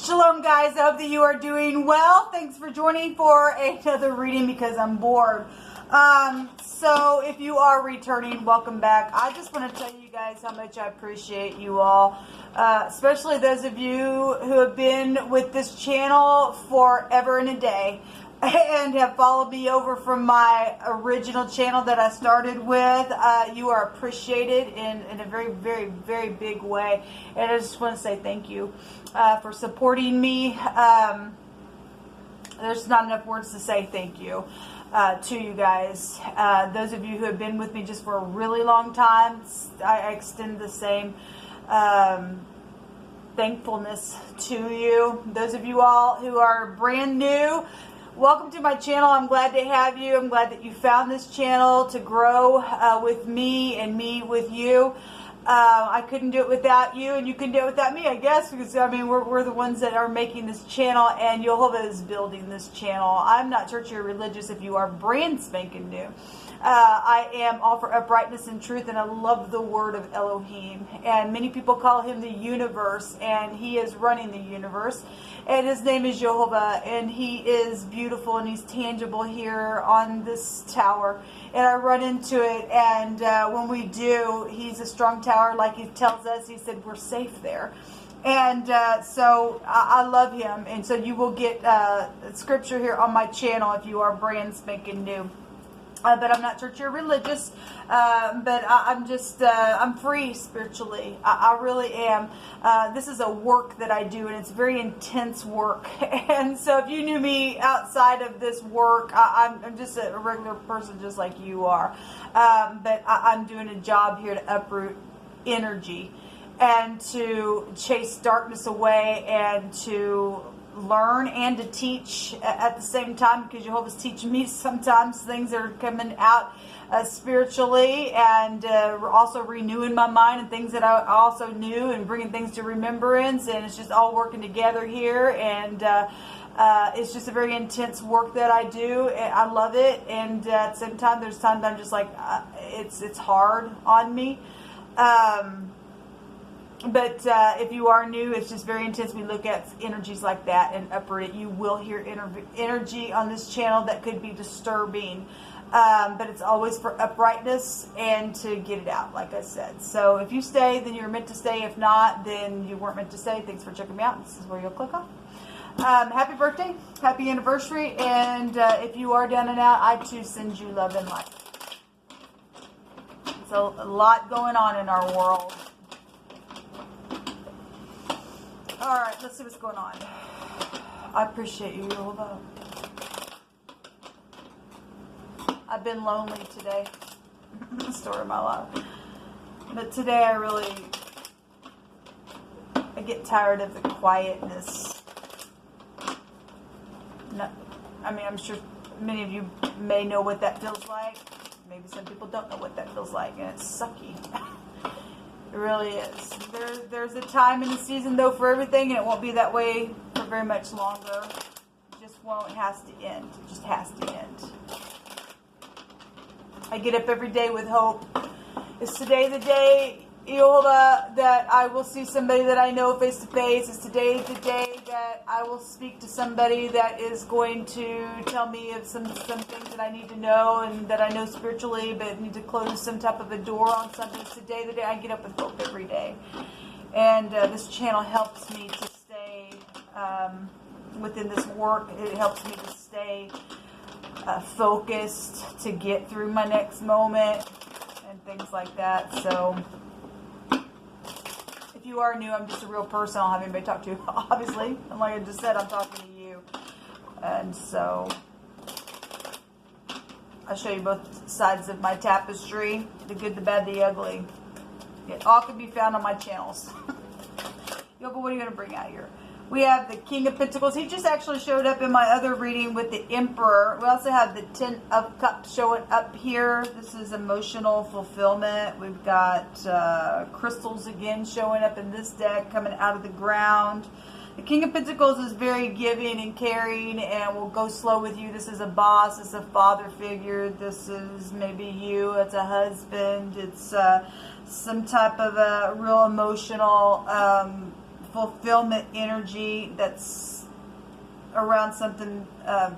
Shalom, guys. I hope that you are doing well. Thanks for joining for another reading because I'm bored. So if you are returning, welcome back. I just want to tell you guys how much I appreciate you all, especially those of you who have been with this channel forever and a day and have followed me over from my original channel that I started with. You are appreciated in a very, very, very big way. And I just want to say thank you for supporting me. There's not enough words to say thank you to you guys. Those of you who have been with me just for a really long time, I extend the same thankfulness to you. Those of you all who are brand new, welcome to my channel. I'm glad to have you. I'm glad that you found this channel to grow with me and me with you. I couldn't do it without you, and you couldn't do it without me, I guess, because, I mean, we're the ones that are making this channel, and Yehovah is building this channel. I'm not churchy or religious if you are brand spanking new. I am all for uprightness and truth, and I love the word of Elohim. And many people call him the universe, and he is running the universe. And his name is Yehovah, and he is beautiful, and he's tangible here on this tower. And I run into it, and when we do, he's a strong tower, like he tells us. He said we're safe there. And so I love him. And so you will get scripture here on my channel if you are brand spanking new. But I'm not churchy or religious, but I'm free spiritually. I really am. This is a work that I do, and it's very intense work. And so if you knew me outside of this work, I'm just a regular person just like you are. But I'm doing a job here to uproot energy and to chase darkness away and to learn and to teach at the same time, because Jehovah's teaching me sometimes things that are coming out spiritually, and also renewing my mind and things that I also knew, and bringing things to remembrance, and it's just all working together here. And it's just a very intense work that I do. I love it, and at the same time there's times I'm just like it's hard on me. But if you are new, it's just very intense. We look at energies like that and uproot it. You will hear energy on this channel that could be disturbing. But it's always for uprightness and to get it out, like I said. So if you stay, then you're meant to stay. If not, then you weren't meant to stay. Thanks for checking me out. This is where you'll click on. Happy birthday. Happy anniversary. And if you are down and out, I too send you love and light. So a lot going on in our world. All right, let's see what's going on. I appreciate you, Yehovah. I've been lonely today. Story of my life. But today I get tired of the quietness. No, I mean, I'm sure many of you may know what that feels like. Maybe some people don't know what that feels like, and it's sucky. It really is. There's a time in the season, though, for everything, and it won't be that way for very much longer. It just won't. It has to end. It just has to end. I get up every day with hope. Is today the day, Yehovah, that I will see somebody that I know face to face? Is today the day that I will speak to somebody that is going to tell me of some things that I need to know and that I know spiritually, but need to close some type of a door on something? Is today the day? I get up with hope every day. And this channel helps me to stay within this work. It helps me to stay focused, to get through my next moment and things like that. So if you are new, I'm just a real person. I don't have anybody to talk to, obviously. And like I just said, I'm talking to you. And so I'll show you both sides of my tapestry, the good, the bad, the ugly. It all can be found on my channels. Yo, but what are you going to bring out here? We have the King of Pentacles. He just actually showed up in my other reading with the Emperor. We also have the Ten of Cups showing up here. This is emotional fulfillment. We've got crystals again showing up in this deck, coming out of the ground. The King of Pentacles is very giving and caring and will go slow with you. This is a boss. It's a father figure. This is maybe you. It's a husband. It's some type of a real emotional fulfillment energy that's around something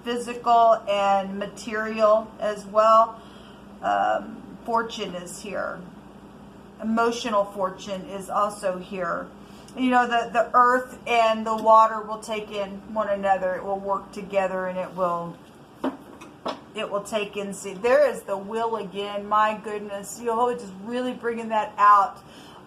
physical and material as well. Fortune is here. Emotional fortune is also here. You know, the earth and the water will take in one another. It will work together, and it will take in. See, there is the will again. My goodness, Jehovah just really bringing that out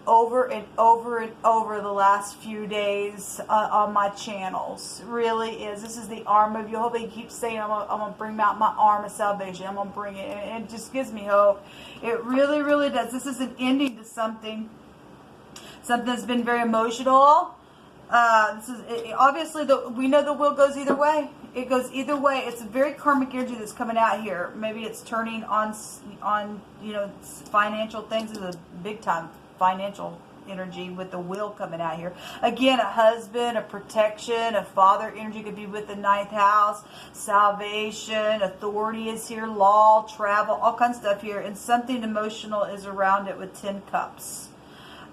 over and over and over the last few days on my channels. Really is. This is the arm of Jehovah. He keeps saying, I'm going to bring out my arm of salvation. I'm going to bring it. And it just gives me hope. It really, really does. This is an ending to something. Something that's been very emotional. This is obviously we know the will goes either way. It goes either way. It's a very karmic energy that's coming out here. Maybe it's turning on you know, financial things. Is a big time financial energy with the will coming out here. Again, a husband, a protection, a father energy could be with the 9th house. Salvation, authority is here, law, travel, all kinds of stuff here. And something emotional is around it with 10 cups.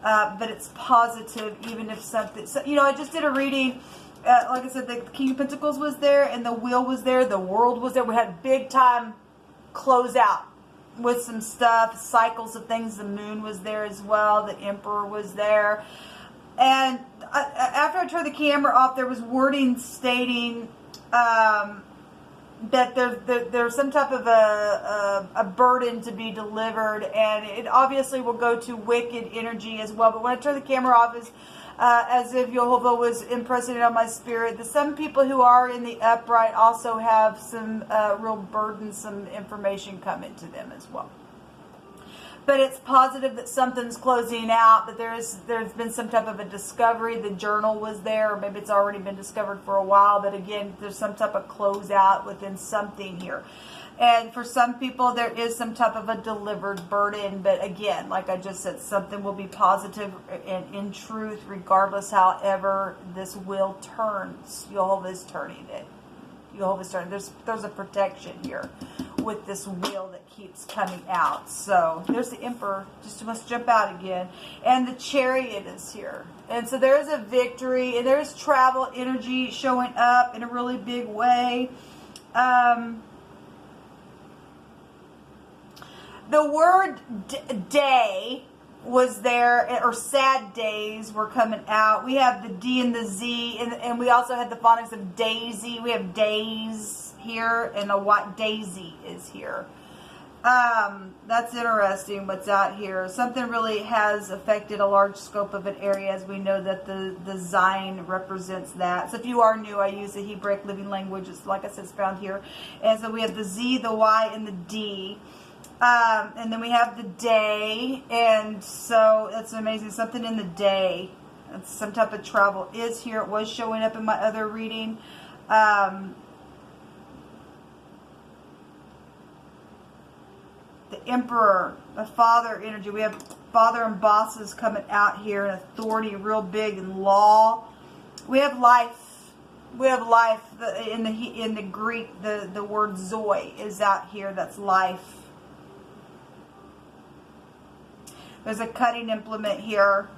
But it's positive, even if something... So, you know, I just did a reading. Like I said, the King of Pentacles was there, and the wheel was there. The world was there. We had big time close out with some stuff, cycles of things. The moon was there as well. The Emperor was there. And after I turned the camera off, there was wording stating that there's some type of a burden to be delivered, and it obviously will go to wicked energy as well. But when I turned the camera off, it's as if Jehovah was impressing it on my spirit. That some people who are in the upright also have some real burdensome information coming to them as well. But it's positive that something's closing out, that there's been some type of a discovery. The journal was there, or maybe it's already been discovered for a while. But again, there's some type of closeout within something here. And for some people, there is some type of a delivered burden. But again, like I just said, something will be positive and in truth, regardless however this will turns. Jehovah is turning it. Jehovah's turning. There's a protection here with this wheel that keeps coming out. So there's the Emperor. Just must jump out again. And the Chariot is here. And so there's a victory. And there's travel energy showing up in a really big way. The word day was there, or sad days were coming out. We have the D and the Z, and we also had the phonics of daisy. We have days here, and a white daisy is here. That's interesting what's out here. Something really has affected a large scope of an area, as we know that the Zion represents that. So if you are new, I use the Hebraic living language. It's, like I said, it's found here. And so we have the Z, the Y, and the D. And then we have the day, and so that's amazing. Something in the day, it's some type of travel is here. It was showing up in my other reading. The Emperor, the father energy. We have father and bosses coming out here, and authority, real big, and law. We have life. We have life. In the Greek, the word zoe is out here. That's life. There's a cutting implement here.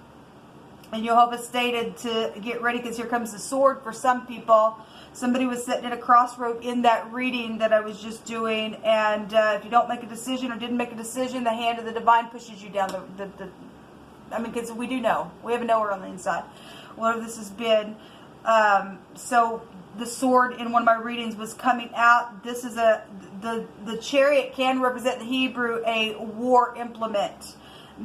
And Jehovah stated to get ready, because here comes the sword for some people. Somebody was sitting at a crossroad in that reading that I was just doing. And if you don't make a decision or didn't make a decision, the hand of the divine pushes you down I mean, because we do know. We have a knower on the inside. Whatever this has been. So the sword in one of my readings was coming out. This is the chariot can represent in Hebrew a war implement.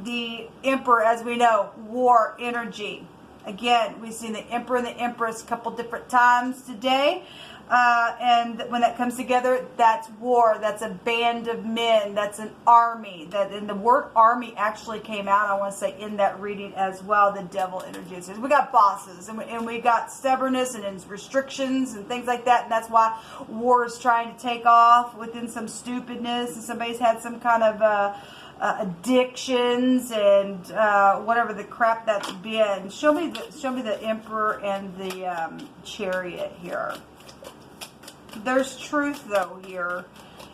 The Emperor, as we know, war energy. Again, we've seen the Emperor and the Empress a couple different times today. And when that comes together, that's war. That's a band of men. That's an army. And the word army actually came out, I want to say, in that reading as well. The devil energy. So we got bosses, and we got stubbornness and restrictions and things like that. And that's why war is trying to take off within some stupidness. And somebody's had some kind of addictions and whatever the crap that's been. Show me the Emperor and the Chariot here. There's truth though here,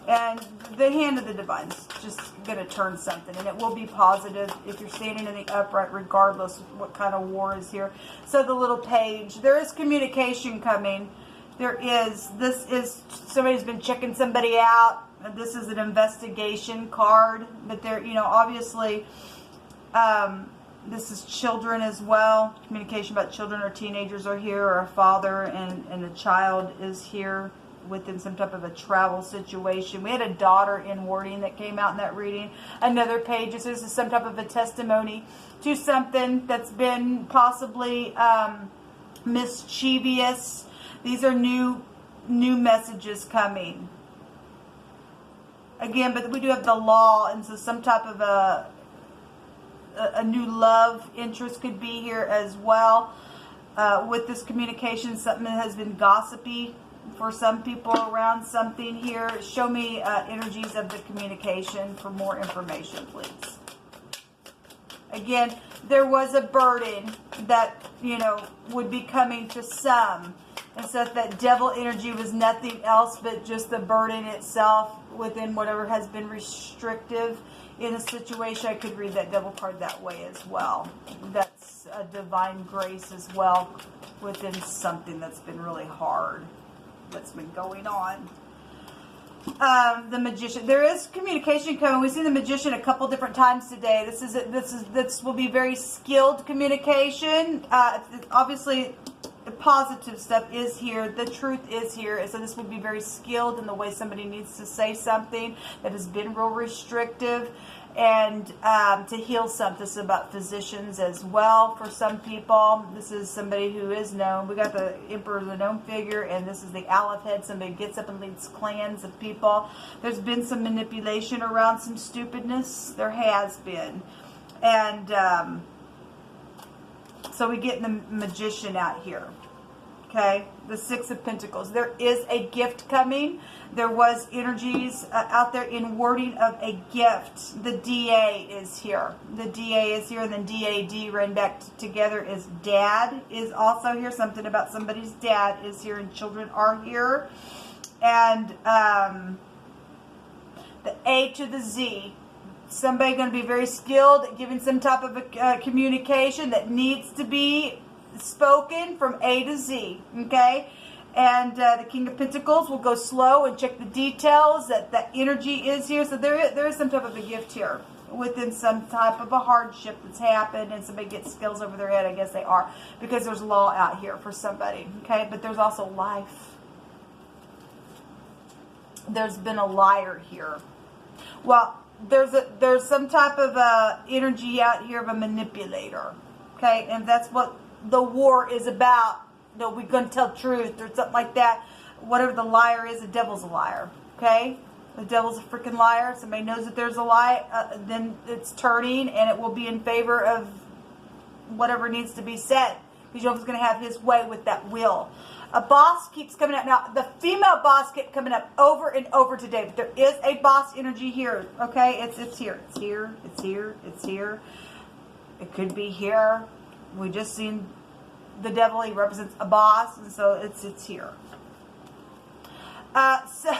and the hand of the divine's just going to turn something, and it will be positive if you're standing in the upright, regardless of what kind of war is here. So the little page, there is communication coming. There is. This is somebody's been checking somebody out. This is an investigation card, but there, you know, obviously, this is children as well. Communication about children or teenagers are here, or a father and a child is here within some type of a travel situation. We had a daughter in wording that came out in that reading. Another page, this is some type of a testimony to something that's been possibly mischievous. These are new messages coming. Again, but we do have the law, and so some type of a new love interest could be here as well. With this communication, something that has been gossipy for some people around something here. Show me energies of the communication for more information, please. Again, there was a burden that, you know, would be coming to some. And so that devil energy was nothing else but just the burden itself within whatever has been restrictive in a situation. I could read that devil card that way as well. That's a divine grace as well within something that's been really hard that's been going on. The magician. There is communication coming. We've seen the magician a couple different times today. This will be very skilled communication. Obviously, the positive stuff is here. The truth is here. So this will be very skilled in the way somebody needs to say something that has been real restrictive, and to heal something. This is about physicians as well for some people. This is somebody who is known. We got the Emperor, the known figure, and this is the Aleph head. Somebody gets up and leads clans of people. There's been some manipulation around some stupidness. There has been. And so we get the magician out here. Okay, the Six of Pentacles. There is a gift coming. There was energies out there in wording of a gift. The DA is here. The DA is here, and then DAD ran back together is dad is also here. Something about somebody's dad is here, and children are here. And the A to the Z. Somebody going to be very skilled at giving some type of a communication that needs to be spoken from A to Z, okay? And the King of Pentacles will go slow and check the details. That energy is here. So there is some type of a gift here within some type of a hardship that's happened, and somebody gets skills over their head. I guess they are, because there's law out here for somebody, okay? But there's also life. There's been a liar here. Well, there's some type of energy out here of a manipulator, okay? And that's what the war is about. No, we're going to tell truth or something like that. Whatever the liar is, the devil's a liar, okay? The devil's a freaking liar. Somebody knows that there's a lie, then it's turning, and it will be in favor of whatever needs to be said, because Jehovah's going to have his way with that will. A boss keeps coming up. Now, the female boss kept coming up over and over today, but there is a boss energy here, okay? It's here. It's here. It's here. It's here. It could be here. We just seen the devil. He represents a boss, and so it's here. So,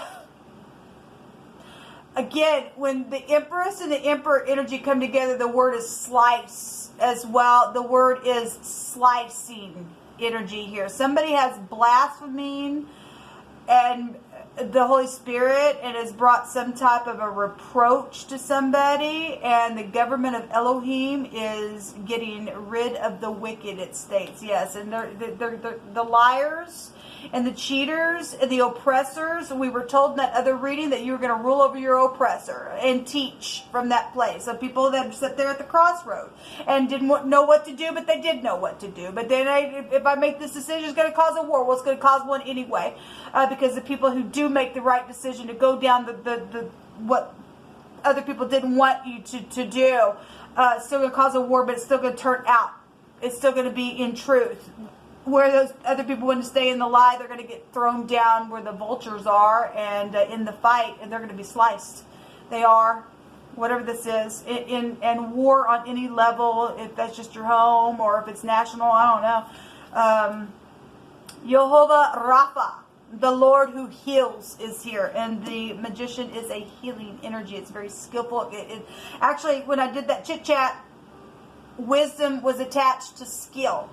again, when the Empress and the Emperor energy come together, the word is slice as well. The word is slicing energy here. Somebody has blaspheming and the Holy Spirit, and has brought some type of a reproach to somebody, and the government of Elohim is getting rid of the wicked, it states. Yes, and they're the liars and the cheaters and the oppressors. We were told in that other reading that you were going to rule over your oppressor and teach from that place. So people that sat there at the crossroad and didn't know what to do, but they did know what to do. But then if I make this decision, it's going to cause a war. Well, it's going to cause one anyway, because the people who do make the right decision to go down the what other people didn't want you to do, it's still going to cause a war, but it's still going to turn out. It's still going to be in truth. Where those other people want to stay in the lie, they're going to get thrown down where the vultures are, and in the fight, and they're going to be sliced. They are, whatever this is, and war on any level, if that's just your home or if it's national, I don't know. Jehovah Rapha, The Lord who heals is here, and the magician is a healing energy. It's very skillful. Actually, when I did that chit chat, wisdom was attached to skill.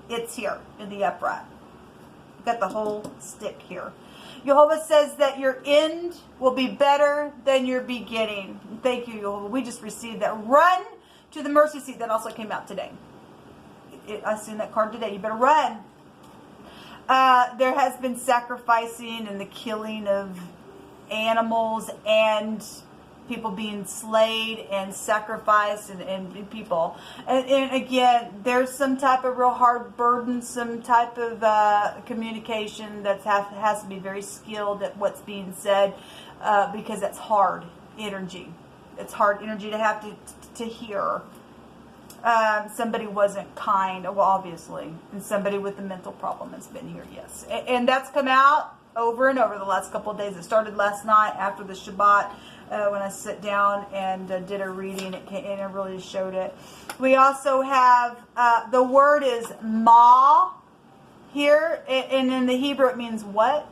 It's here in the upright. Got the whole stick here. Jehovah says that your end will be better than your beginning. Thank you, Jehovah. We just received that. Run to the mercy seat. That also came out today. I seen that card today. You better run. There has been sacrificing and the killing of animals and people being slayed and sacrificed and people. And again, there's some type of real hard, burdensome type of communication that has to be very skilled at what's being said because that's hard energy. It's hard energy to have to hear. Somebody wasn't kind, well, obviously, and somebody with a mental problem has been here, yes. And that's come out over and over the last couple of days. It started last night after the Shabbat when I sat down and did a reading. It came, and it really showed it. We also have, the word is ma here, and in the Hebrew it means what?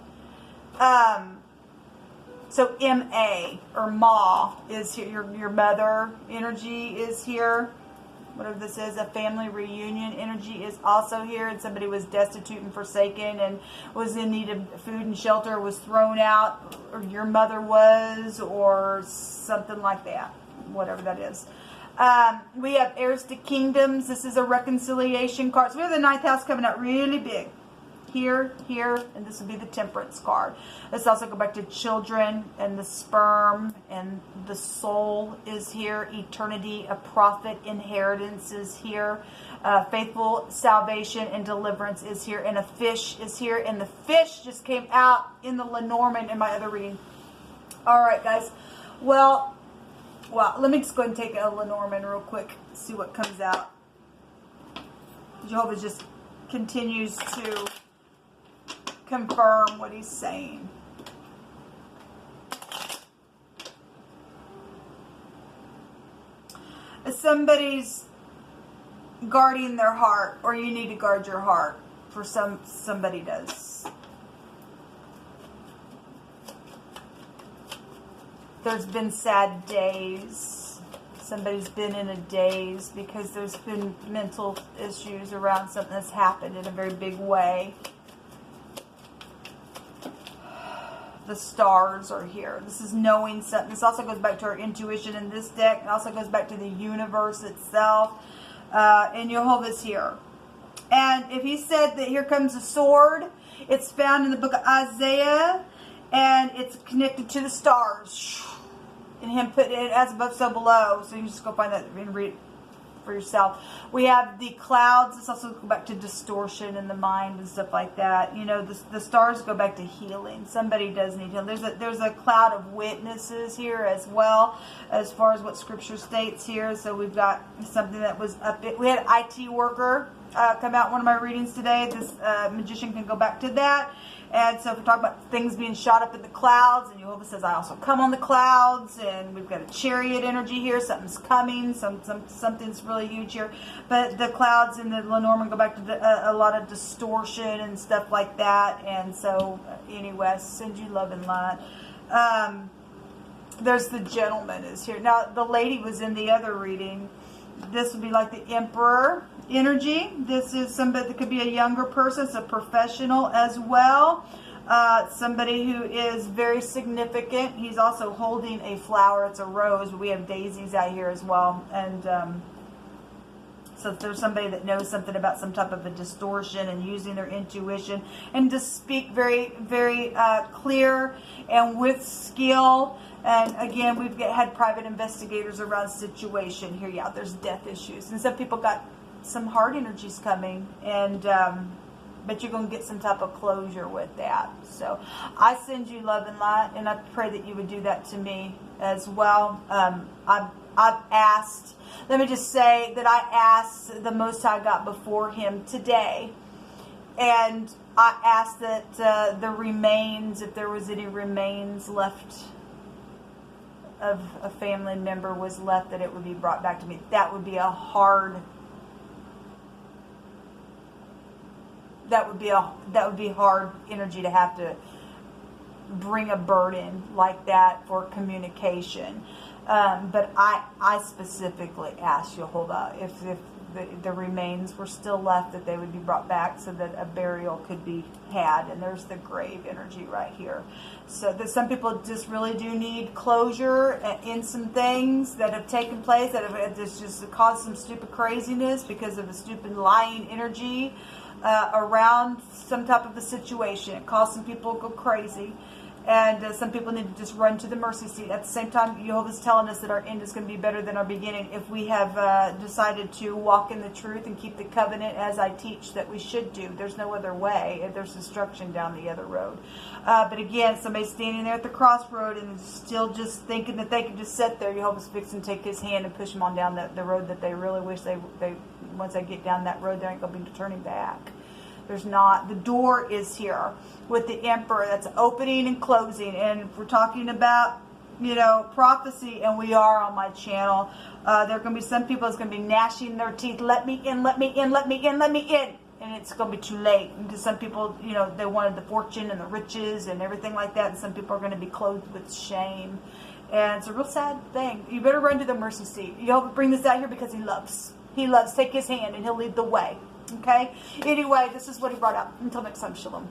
So M-A, or ma, is here. Your mother energy is here. Whatever this is, a family reunion energy is also here, and somebody was destitute and forsaken and was in need of food and shelter, was thrown out, or your mother was, or something like that, whatever that is. We have heirs to kingdoms. This is a reconciliation card. So we have the 9th house coming out really big. Here, and this would be the temperance card. Let's also go back to children and the sperm and the soul is here. Eternity, a prophet, inheritance is here. Faithful salvation and deliverance is here. And a fish is here. And the fish just came out in the Lenormand in my other reading. All right, guys. Well, let me just go ahead and take a Lenormand real quick. See what comes out. Jehovah just continues to confirm what he's saying. If somebody's guarding their heart, or you need to guard your heart, for somebody does. There's been sad days. Somebody's been in a daze because there's been mental issues around something that's happened in a very big way. The stars are here. This is knowing something. This also goes back to our intuition in this deck. It also goes back to the universe itself. And Jehovah's here. And if he said that here comes a sword, it's found in the book of Isaiah. And it's connected to the stars. And him put it as above, so below. So you can just go find that and read it for yourself. We have the clouds. This also go back to distortion in the mind and stuff like that. You know, the stars go back to healing. Somebody does need healing. There's a cloud of witnesses here as well, as far as what Scripture states here. So we've got something that was up. We had an IT worker come out in one of my readings today. This magician can go back to that. And so if we talk about things being shot up in the clouds, and Jehovah says, I also come on the clouds, and we've got a chariot energy here. Something's coming. Something's really huge here. But the clouds in the Lenormand go back to a lot of distortion and stuff like that. And so, anyway, I send you love and light. There's the gentleman is here. Now, the lady was in the other reading. This would be like the emperor energy. This is somebody that could be a younger person. It's a professional as well. Somebody who is very significant. He's also holding a flower. It's a rose, but we have daisies out here as well. And so if there's somebody that knows something about some type of a distortion and using their intuition and to speak very, very clear and with skill. And again, we've had private investigators around situation here. Yeah, there's death issues. And some people got some hard energies coming. And but you're going to get some type of closure with that. So I send you love and light. And I pray that you would do that to me as well. I've asked, let me just say that I asked the Most High God before him today. And I asked that the remains, if there was any remains left of a family member was left, that it would be brought back to me. That would be a hard that would be hard energy to have to bring a burden like that for communication. But I specifically asked Jehovah if the remains were still left, that they would be brought back so that a burial could be had. And there's the grave energy right here. So that some people just really do need closure in some things that have taken place that have just caused some stupid craziness because of a stupid lying energy around some type of a situation. It caused some people to go crazy. And some people need to just run to the mercy seat. At the same time, Jehovah's telling us that our end is going to be better than our beginning if we have decided to walk in the truth and keep the covenant as I teach that we should do. There's no other way. There's destruction down the other road. But again, somebody's standing there at the crossroad and still just thinking that they can just sit there. Jehovah's fixing to take his hand and push them on down the road that they really wish they once they get down that road, there ain't going to be turning back. There's not. The door is here with the emperor. That's opening and closing. And if we're talking about, prophecy, and we are on my channel, there are going to be some people that's going to be gnashing their teeth. Let me in, let me in, let me in, let me in. And it's going to be too late. Because some people, they wanted the fortune and the riches and everything like that. And some people are going to be clothed with shame. And it's a real sad thing. You better run to the mercy seat. You'll bring this out here because he loves. He loves. Take his hand and he'll lead the way. Okay? Anyway, this is what he brought up. Until next time, Shalom.